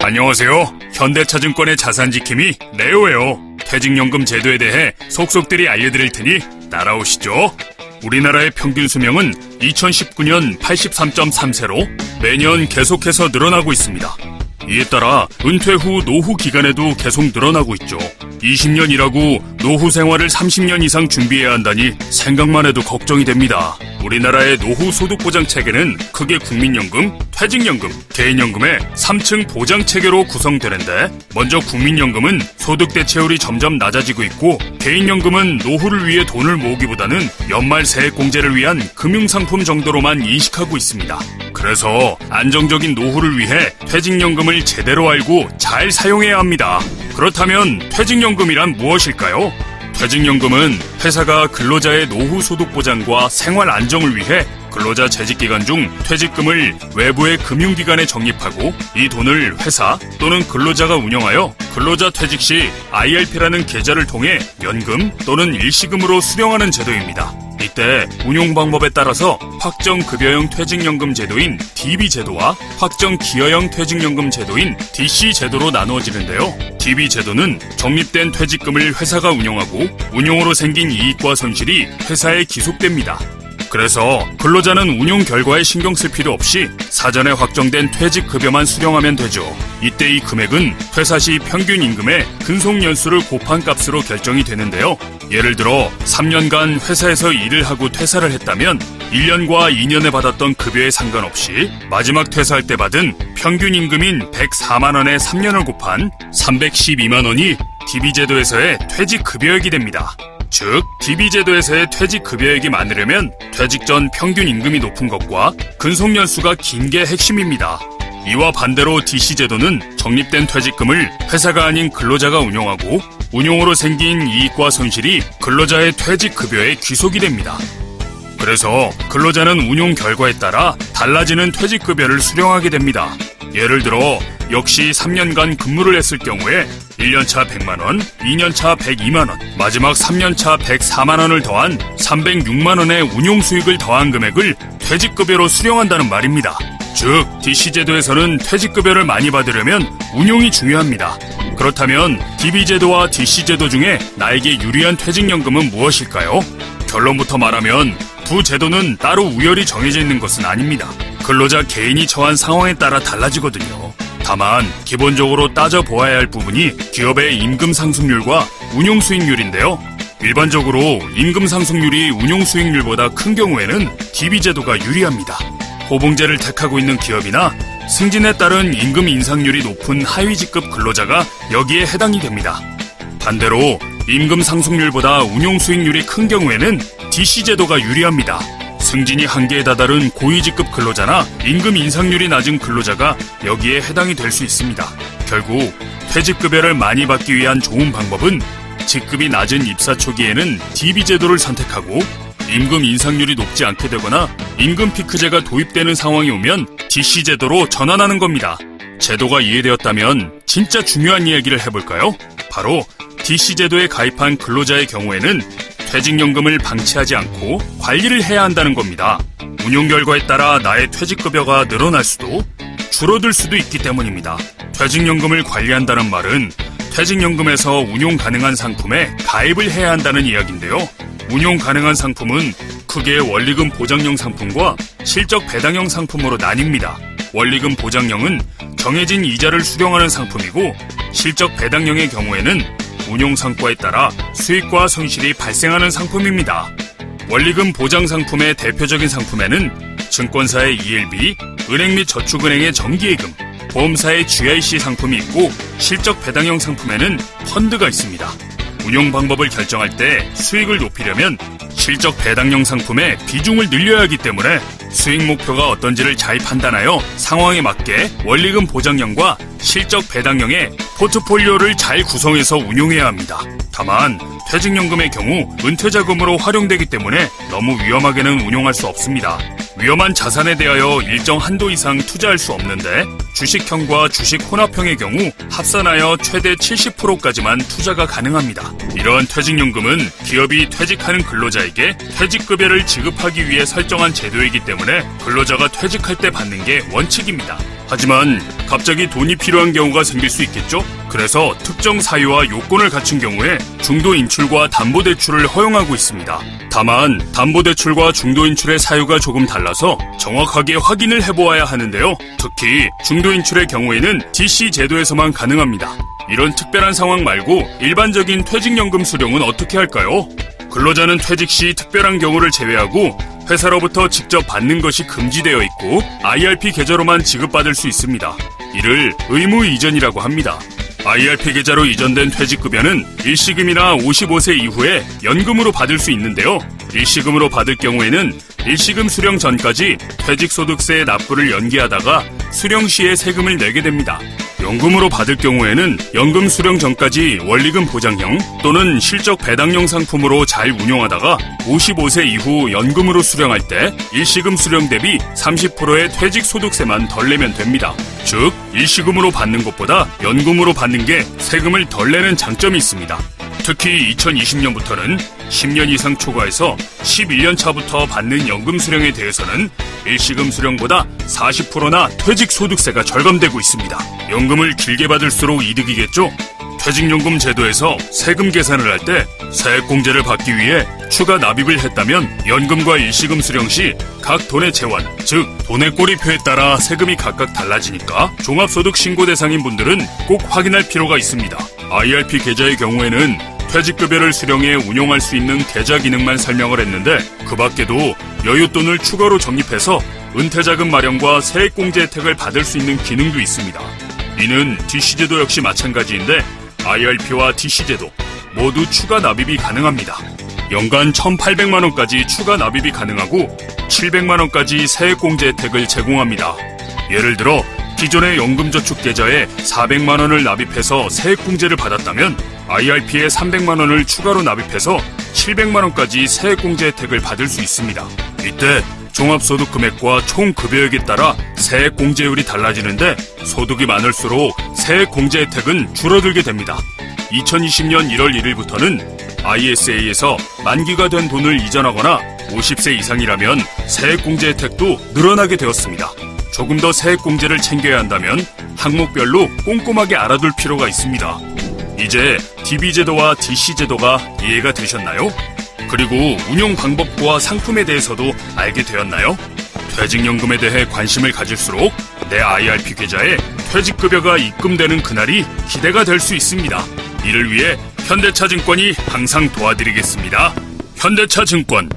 안녕하세요. 현대차증권의 자산지킴이 네오예요. 퇴직연금 제도에 대해 속속들이 알려드릴 테니 따라오시죠. 우리나라의 평균 수명은 2019년 83.3세로 매년 계속해서 늘어나고 있습니다. 이에 따라 은퇴 후 노후 기간에도 계속 늘어나고 있죠. 20년 일하고 노후 생활을 30년 이상 준비해야 한다니 생각만 해도 걱정이 됩니다. 우리나라의 노후 소득보장 체계는 크게 국민연금, 퇴직연금, 개인연금의 3층 보장 체계로 구성되는데, 먼저 국민연금은 소득 대체율이 점점 낮아지고 있고, 개인연금은 노후를 위해 돈을 모으기보다는 연말 세액공제를 위한 금융상품 정도로만 인식하고 있습니다. 그래서 안정적인 노후를 위해 퇴직연금을 제대로 알고 잘 사용해야 합니다. 그렇다면 퇴직연금이란 무엇일까요? 퇴직연금은 회사가 근로자의 노후 소득 보장과 생활 안정을 위해 근로자 재직기간 중 퇴직금을 외부의 금융기관에 적립하고, 이 돈을 회사 또는 근로자가 운영하여 근로자 퇴직 시 IRP라는 계좌를 통해 연금 또는 일시금으로 수령하는 제도입니다. 이때 운용 방법에 따라서 확정급여형 퇴직연금 제도인 DB 제도와 확정기여형 퇴직연금 제도인 DC 제도로 나누어지는데요. DB 제도는 적립된 퇴직금을 회사가 운영하고 운용으로 생긴 이익과 손실이 회사에 기속됩니다. 그래서 근로자는 운용 결과에 신경 쓸 필요 없이 사전에 확정된 퇴직급여만 수령하면 되죠. 이때 이 금액은 퇴사시 평균 임금의 근속연수를 곱한 값으로 결정이 되는데요. 예를 들어 3년간 회사에서 일을 하고 퇴사를 했다면 1년과 2년에 받았던 급여에 상관없이 마지막 퇴사할 때 받은 평균 임금인 104만원에 3년을 곱한 312만원이 DB제도에서의 퇴직급여액이 됩니다. 즉, DB제도에서의 퇴직급여액이 많으려면 퇴직 전 평균 임금이 높은 것과 근속연수가 긴 게 핵심입니다. 이와 반대로 DC제도는 적립된 퇴직금을 회사가 아닌 근로자가 운용하고 운용으로 생긴 이익과 손실이 근로자의 퇴직급여에 귀속이 됩니다. 그래서 근로자는 운용 결과에 따라 달라지는 퇴직급여를 수령하게 됩니다. 예를 들어 역시 3년간 근무를 했을 경우에 1년차 100만원, 2년차 102만원, 마지막 3년차 104만원을 더한 306만원의 운용수익을 더한 금액을 퇴직급여로 수령한다는 말입니다. 즉, DC제도에서는 퇴직급여를 많이 받으려면 운용이 중요합니다. 그렇다면 DB제도와 DC제도 중에 나에게 유리한 퇴직연금은 무엇일까요? 결론부터 말하면 두 제도는 따로 우열이 정해져 있는 것은 아닙니다. 근로자 개인이 처한 상황에 따라 달라지거든요. 다만 기본적으로 따져보아야 할 부분이 기업의 임금 상승률과 운용 수익률인데요. 일반적으로 임금 상승률이 운용 수익률보다 큰 경우에는 DB제도가 유리합니다. 호봉제를 택하고 있는 기업이나 승진에 따른 임금 인상률이 높은 하위직급 근로자가 여기에 해당이 됩니다. 반대로 임금 상승률보다 운용 수익률이 큰 경우에는 DC제도가 유리합니다. 승진이 한계에 다다른 고위직급 근로자나 임금 인상률이 낮은 근로자가 여기에 해당이 될 수 있습니다. 결국 퇴직급여를 많이 받기 위한 좋은 방법은 직급이 낮은 입사 초기에는 DB제도를 선택하고, 임금 인상률이 높지 않게 되거나 임금 피크제가 도입되는 상황이 오면 DC제도로 전환하는 겁니다. 제도가 이해되었다면 진짜 중요한 이야기를 해볼까요? 바로 DC제도에 가입한 근로자의 경우에는 퇴직연금을 방치하지 않고 관리를 해야 한다는 겁니다. 운용 결과에 따라 나의 퇴직급여가 늘어날 수도 줄어들 수도 있기 때문입니다. 퇴직연금을 관리한다는 말은 퇴직연금에서 운용 가능한 상품에 가입을 해야 한다는 이야기인데요. 운용 가능한 상품은 크게 원리금 보장형 상품과 실적 배당형 상품으로 나뉩니다. 원리금 보장형은 정해진 이자를 수령하는 상품이고, 실적 배당형의 경우에는 운용 성과에 따라 수익과 손실이 발생하는 상품입니다. 원리금 보장 상품의 대표적인 상품에는 증권사의 ELB, 은행 및 저축은행의 정기예금, 보험사의 GIC 상품이 있고, 실적 배당형 상품에는 펀드가 있습니다. 운용 방법을 결정할 때 수익을 높이려면 실적 배당형 상품의 비중을 늘려야 하기 때문에 수익 목표가 어떤지를 잘 판단하여 상황에 맞게 원리금 보장형과 실적 배당형의 포트폴리오를 잘 구성해서 운용해야 합니다. 다만 퇴직연금의 경우 은퇴자금으로 활용되기 때문에 너무 위험하게는 운용할 수 없습니다. 위험한 자산에 대하여 일정 한도 이상 투자할 수 없는데, 주식형과 주식 혼합형의 경우 합산하여 최대 70%까지만 투자가 가능합니다. 이러한 퇴직연금은 기업이 퇴직하는 근로자에게 퇴직급여를 지급하기 위해 설정한 제도이기 때문에 근로자가 퇴직할 때 받는 게 원칙입니다. 하지만 갑자기 돈이 필요한 경우가 생길 수 있겠죠? 그래서 특정 사유와 요건을 갖춘 경우에 중도인출과 담보대출을 허용하고 있습니다. 다만 담보대출과 중도인출의 사유가 조금 달라서 정확하게 확인을 해보아야 하는데요. 특히 중도인출의 경우에는 DC 제도에서만 가능합니다. 이런 특별한 상황 말고 일반적인 퇴직연금 수령은 어떻게 할까요? 근로자는 퇴직 시 특별한 경우를 제외하고 회사로부터 직접 받는 것이 금지되어 있고 IRP 계좌로만 지급받을 수 있습니다. 이를 의무 이전이라고 합니다. IRP 계좌로 이전된 퇴직급여는 일시금이나 55세 이후에 연금으로 받을 수 있는데요. 일시금으로 받을 경우에는 일시금 수령 전까지 퇴직소득세 납부를 연기하다가 수령 시에 세금을 내게 됩니다. 연금으로 받을 경우에는 연금 수령 전까지 원리금 보장형 또는 실적 배당형 상품으로 잘 운용하다가 55세 이후 연금으로 수령할 때 일시금 수령 대비 30%의 퇴직소득세만 덜 내면 됩니다. 즉, 일시금으로 받는 것보다 연금으로 받는 게 세금을 덜 내는 장점이 있습니다. 특히 2020년부터는 10년 이상 초과해서 11년 차부터 받는 연금 수령에 대해서는 일시금 수령보다 40%나 퇴직소득세가 절감되고 있습니다. 연금을 길게 받을수록 이득이겠죠? 퇴직연금 제도에서 세금 계산을 할 때 세액공제를 받기 위해 추가 납입을 했다면 연금과 일시금 수령 시 각 돈의 재환, 즉 돈의 꼬리표에 따라 세금이 각각 달라지니까 종합소득 신고 대상인 분들은 꼭 확인할 필요가 있습니다. IRP 계좌의 경우에는 퇴직급여를 수령해 운용할 수 있는 계좌 기능만 설명을 했는데 그 밖에도 여윳돈을 추가로 적립해서 은퇴자금 마련과 세액공제 혜택을 받을 수 있는 기능도 있습니다. 이는 DC제도 역시 마찬가지인데 IRP와 DC제도 모두 추가 납입이 가능합니다. 연간 1,800만원까지 추가 납입이 가능하고 700만원까지 세액공제 혜택을 제공합니다. 예를 들어 기존의 연금저축계좌에 400만원을 납입해서 세액공제를 받았다면 IRP에 300만원을 추가로 납입해서 700만원까지 세액공제 혜택을 받을 수 있습니다. 이때 종합소득 금액과 총 급여액에 따라 세액공제율이 달라지는데 소득이 많을수록 세액공제 혜택은 줄어들게 됩니다. 2020년 1월 1일부터는 ISA에서 만기가 된 돈을 이전하거나 50세 이상이라면 세액공제 혜택도 늘어나게 되었습니다. 조금 더 세액공제를 챙겨야 한다면 항목별로 꼼꼼하게 알아둘 필요가 있습니다. 이제 DB제도와 DC제도가 이해가 되셨나요? 그리고 운용 방법과 상품에 대해서도 알게 되었나요? 퇴직연금에 대해 관심을 가질수록 내 IRP 계좌에 퇴직급여가 입금되는 그날이 기대가 될 수 있습니다. 이를 위해 현대차증권이 항상 도와드리겠습니다. 현대차증권